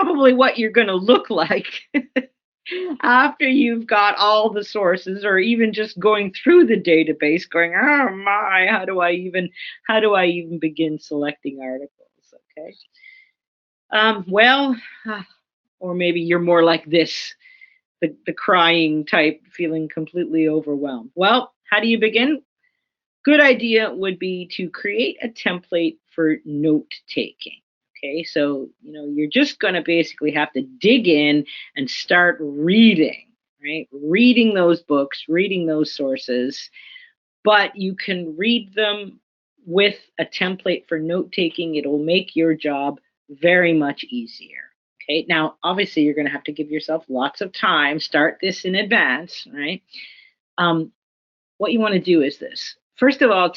probably what you're going to look like after you've got all the sources, or even just going through the database going, oh my, how do I even begin selecting articles? Okay. Well, or maybe you're more like this, the crying type, feeling completely overwhelmed. Well, how do you begin? Good idea would be to create a template for note taking. Okay, so you're just going to basically have to dig in and start reading, right? Reading those books, reading those sources, but you can read them with a template for note taking. It'll make your job very much easier. Okay, now obviously you're going to have to give yourself lots of time. Start this in advance, right? Um, what you want to do is this. First of all,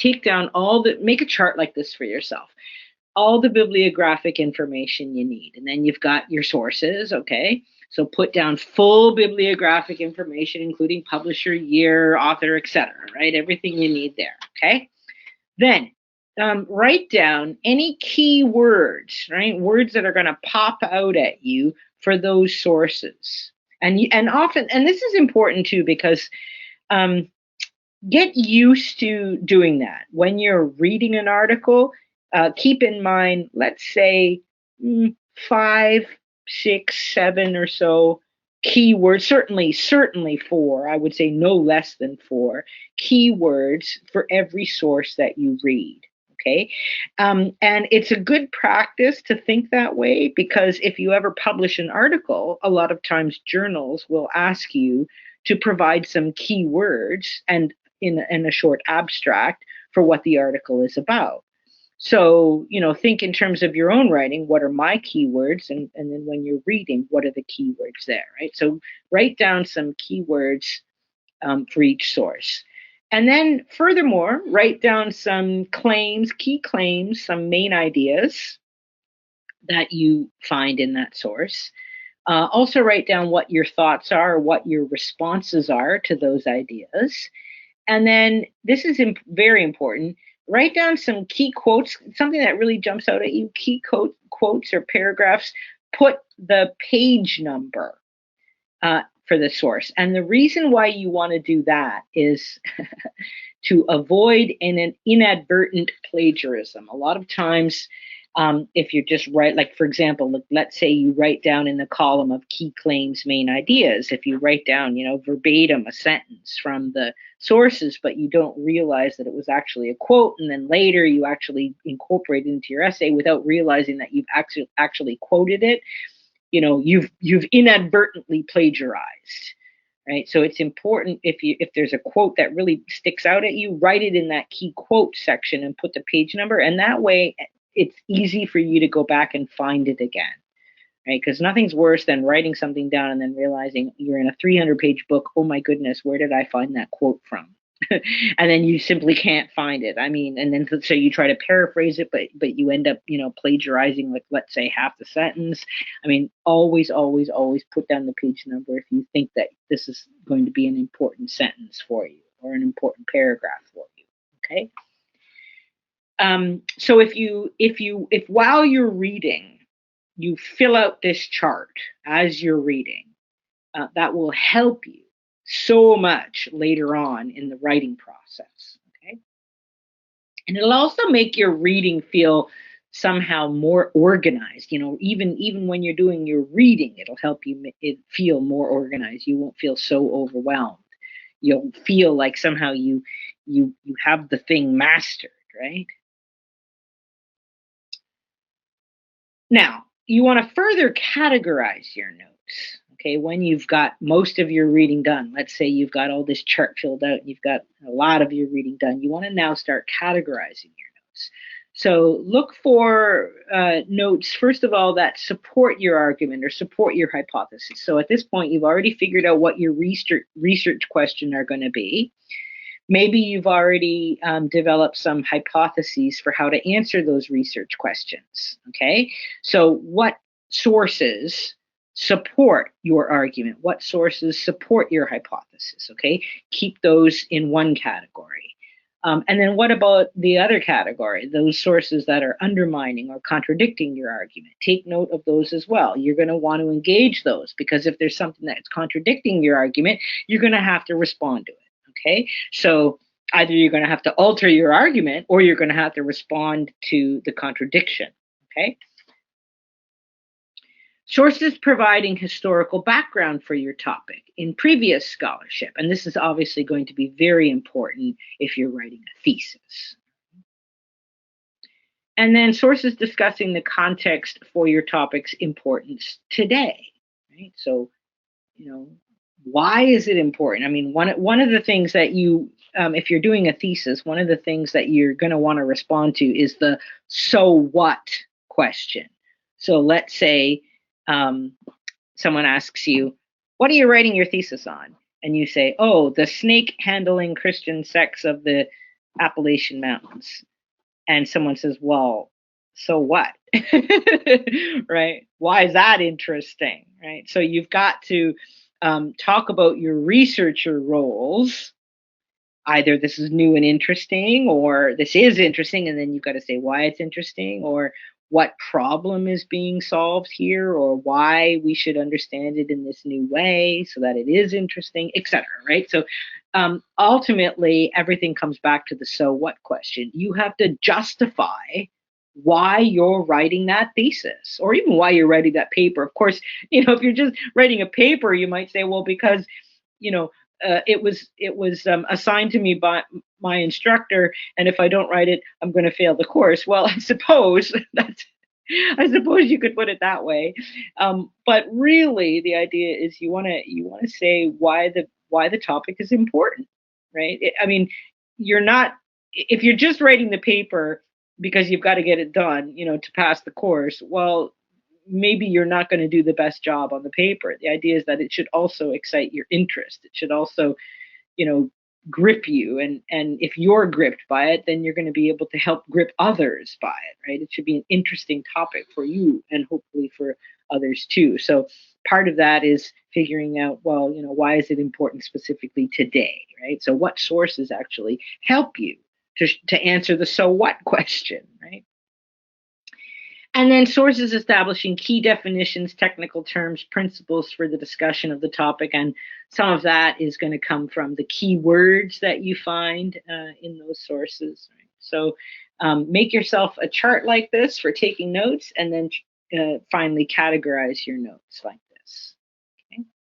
make a chart like this for yourself. All the bibliographic information you need. And then you've got your sources, okay? So put down full bibliographic information, including publisher, year, author, etc., right? Everything you need there, okay? Then write down any key words, right? Words that are going to pop out at you for those sources. And often, and this is important too, because um, get used to doing that. When you're reading an article, keep in mind, let's say, five, six, seven or so keywords, certainly four, I would say no less than four keywords for every source that you read. Okay. And it's a good practice to think that way, because if you ever publish an article, a lot of times journals will ask you to provide some keywords and in a short abstract for what the article is about. So, think in terms of your own writing, what are my keywords? And then when you're reading, what are the keywords there, right? So write down some keywords for each source. And then furthermore, write down some key claims, some main ideas that you find in that source. Also write down what your thoughts are, what your responses are to those ideas. And then this is very important. Write down some key quotes, something that really jumps out at you, quotes or paragraphs. Put the page number for the source. And the reason why you want to do that is to avoid an inadvertent plagiarism. A lot of times, if you're just like for example, let's say you write down in the column of key claims, main ideas, if you write down, verbatim a sentence from the sources, but you don't realize that it was actually a quote, and then later you actually incorporate it into your essay without realizing that you've actually quoted it, you've inadvertently plagiarized. Right. So it's important, if there's a quote that really sticks out at you, write it in that key quote section and put the page number. And that way it's easy for you to go back and find it again. Right. Because nothing's worse than writing something down and then realizing you're in a 300-page book. Oh my goodness, where did I find that quote from? And then you simply can't find it. I mean, and then so you try to paraphrase it, but you end up, plagiarizing, like, let's say, half the sentence. I mean, always put down the page number if you think that this is going to be an important sentence for you or an important paragraph for you. Okay. So if while you're reading, you fill out this chart as you're reading, that will help you so much later on in the writing process. Okay. And it'll also make your reading feel somehow more organized. Even when you're doing your reading, it'll help it feel more organized. You won't feel so overwhelmed. You'll feel like somehow you have the thing mastered, right? Now, you want to further categorize your notes. Okay, when you've got most of your reading done, let's say you've got all this chart filled out, and you've got a lot of your reading done, you want to now start categorizing your notes. So look for notes, first of all, that support your argument or support your hypothesis. So at this point, you've already figured out what your research question are going to be. Maybe you've already developed some hypotheses for how to answer those research questions. Okay, so what sources support your argument? What sources support your hypothesis? Okay, keep those in one category. And then what about the other category, those sources that are undermining or contradicting your argument? Take note of those as well. You're going to want to engage those, because if there's something that's contradicting your argument, you're going to have to respond to it. Okay. So either you're going to have to alter your argument, or you're going to have to respond to the contradiction. Okay. Sources providing historical background for your topic in previous scholarship. And this is obviously going to be very important if you're writing a thesis. And then sources discussing the context for your topic's importance today. Right? So, you know, why is it important? I mean, one of the things that you, if you're doing a thesis, one of the things that you're going to want to respond to is the so what question. So let's say someone asks you, what are you writing your thesis on? And you say, oh, the snake handling Christian sects of the Appalachian Mountains. And someone says, well, so what? Right? Why is that interesting? Right? So you've got to talk about your researcher roles. Either this is new and interesting, or this is interesting, and then you've got to say why it's interesting, or what problem is being solved here, or why we should understand it in this new way so that it is interesting, etc. Right? So ultimately, everything comes back to the so what question. You have to justify why you're writing that thesis, or even why you're writing that paper. Of course, if you're just writing a paper, you might say, well, because you know it was assigned to me by my instructor, and if I don't write it, I'm going to fail the course. Well, I suppose you could put it that way, but really, the idea is you want to say why the topic is important, right? I mean, you're not if you're just writing the paper because you've got to get it done, to pass the course. Well, maybe you're not going to do the best job on the paper. The idea is that it should also excite your interest. It should also, you know, grip you. And if you're gripped by it, then you're going to be able to help grip others by it, right? It should be an interesting topic for you and hopefully for others too. So part of that is figuring out, well, why is it important specifically today, right? So what sources actually help you to answer the so what question, right? And then sources establishing key definitions, technical terms, principles for the discussion of the topic. And some of that is going to come from the key words that you find in those sources. Right? So make yourself a chart like this for taking notes, and then finally categorize your notes like this.